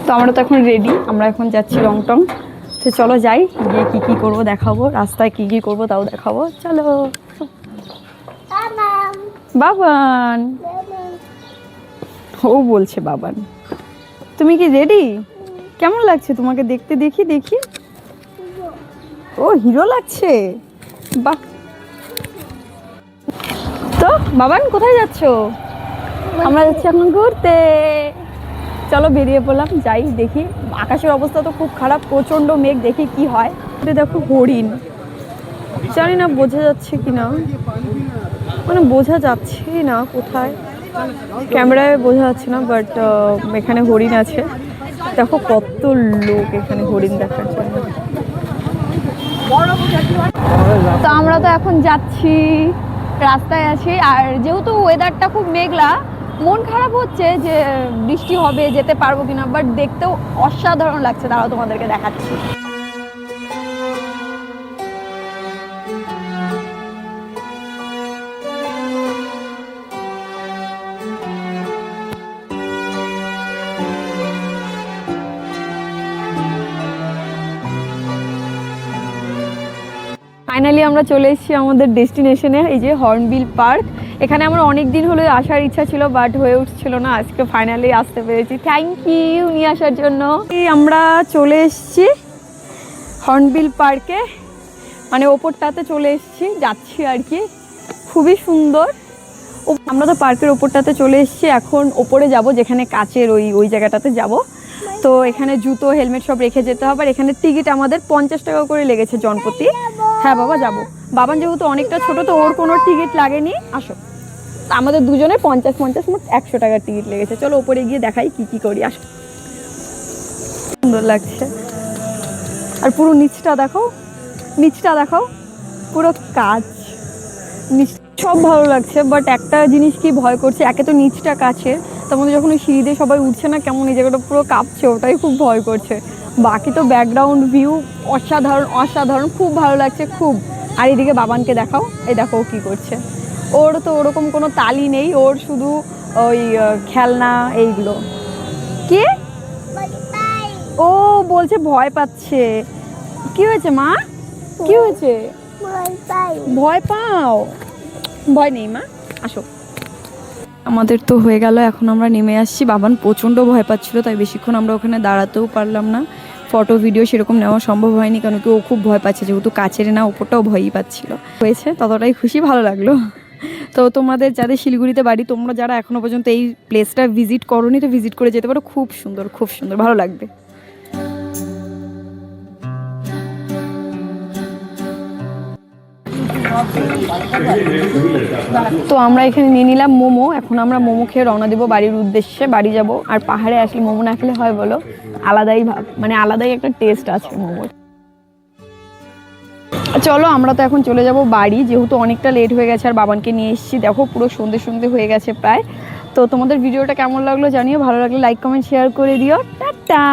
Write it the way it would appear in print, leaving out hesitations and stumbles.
তো আমরা তো এখন রেডি, আমরা এখন যাচ্ছি রংটং। তো চলো যাই, গিয়ে কী কী করবো দেখাবো, রাস্তায় কী কী করবো তাও দেখাবো। চলো। বাবান, ও বলছে বাবান। তুমি কি রেডি? কেমন লাগছে তোমাকে দেখতে? দেখি দেখি। ও হিরো লাগছে, বাহ। তো বাবান কোথায় যাচ্ছো? আমরা যাচ্ছি এখন ঘুরতে। চলো বেরিয়ে পড়লাম, যাই দেখি। আকাশের অবস্থা তো খুব খারাপ, প্রচন্ড মেঘ, দেখি কি হয়। দেখো হরিণ, জানি না বোঝা যাচ্ছে কিনা, মানে বোঝা যাচ্ছে না কোথায়, ক্যামেরায় বোঝা যাচ্ছে না, বাট এখানে হরিণ আছে। দেখো কত লোক এখানে হরিণ দেখার জন্য। তো আমরা তো এখন যাচ্ছি, রাস্তায় আছি। আর যেহেতু ওয়েদারটা খুব মেঘলা, মন খারাপ হচ্ছে যে বৃষ্টি হবে, যেতে পারবো কিনা, বাট দেখতেও অসাধারণ লাগছে। তারাও তোমাদেরকে দেখাচ্ছি। ফাইনালি আমরা চলে এসেছি আমাদের ডেস্টিনেশনে, এই যে হর্নবিল পার্ক। এখানে আমার অনেক দিন হলে আসার ইচ্ছা ছিল, বাট হয়ে উঠছিল না। আজকে ফাইনালি আসতে পেরেছি, থ্যাংক ইউ নিয়ে আসার জন্য। আমরা চলে এসেছি হর্নবিল পার্কে, মানে ওপরটাতে চলে এসেছি, যাচ্ছি আর কি। খুবই সুন্দর। আমরা তো পার্কের ওপরটাতে চলে এসেছি, এখন ওপরে যাব, যেখানে কাচের ওই জায়গাটাতে যাব। তো এখানে জুতো হেলমেট সব রেখে যেতে হবে। আর এখানে টিকিট আমাদের 50 টাকা করে লেগেছে জনপ্রতি। হ্যাঁ বাবা যাবো। বাবান যেহেতু অনেকটা ছোট, তো ওর কোনো টিকিট লাগেনি। আসো, আমাদের দুজনের 50 মোট 100 টাকার টিকিট লেগেছে। চলো ওপরে গিয়ে দেখাই কি কি করি। আসো, সুন্দর লাগছে। আর পুরো নিচটা দেখো, নিচটা দেখো, পুরো কাচ, নিচ সব ভালো লাগছে। বাট একটা জিনিস কি ভয় করছে, একে তো নিচটা কাছের, তার মধ্যে যখন ওই সিঁড়ি দিয়ে সবাই উঠছে না, কেমন এই জায়গাটা পুরো কাঁপছে, ওটাই খুব ভয় করছে। বাকি তো ব্যাকগ্রাউন্ড ভিউ অসাধারণ অসাধারণ, খুব ভালো লাগছে খুব। আর এদিকে বাবানকে দেখাও, এই দেখো কি করছে। ওর তো ওরকম কোনো তালি নেই, ওর শুধু ওই খেলনা এইগুলো। কি ও বলছে ভয় পাচ্ছে। কি হয়েছে মা? কি হয়েছে? ভয় পাও? ভয় নেই মা, আসো। আমাদের তো হয়ে গেল, এখন আমরা নেমে আসছি। বাবান প্রচণ্ড ভয় পাচ্ছিল, তাই বেশিক্ষণ আমরা ওখানে দাঁড়াতেও পারলাম না। ফটো ভিডিও সেরকম নেওয়া সম্ভব হয়নি, কারণ কি ও খুব ভয় পাচ্ছে, যেহেতু কাছের না, ওপরটাও ভয়ই পাচ্ছিল। হয়েছে ততটাই খুশি, ভালো লাগলো। তো তোমাদের যাদের শিলিগুড়িতে বাড়ি, তোমরা যারা এখনো পর্যন্ত এই প্লেসটা ভিজিট করোনি, তো ভিজিট করে যেতে পারো। খুব সুন্দর, খুব সুন্দর, ভালো লাগবে। তো আমরা এখানে নিয়ে নিলাম মোমো। এখন আমরা মোমো খেয়ে রওনা দেবো বাড়ির উদ্দেশ্যে, বাড়ি যাব। আর পাহাড়ে আসলে মোমো না খেলে হয় বলো? আলাদাই ভাব, মানে আলাদাই একটা টেস্ট আছে মোমোর। চলো আমরা তো এখন চলে যাব বাড়ি, যেহেতু অনেকটা লেট হয়ে গেছে। আর বাবানকে নিয়ে এসেছি, দেখো পুরো সন্ধে সন্ধে হয়ে গেছে প্রায়। তো তোমাদের ভিডিওটা কেমন লাগলো জানিও, ভালো লাগলে লাইক কমেন্ট শেয়ার করে দিও। টাটা।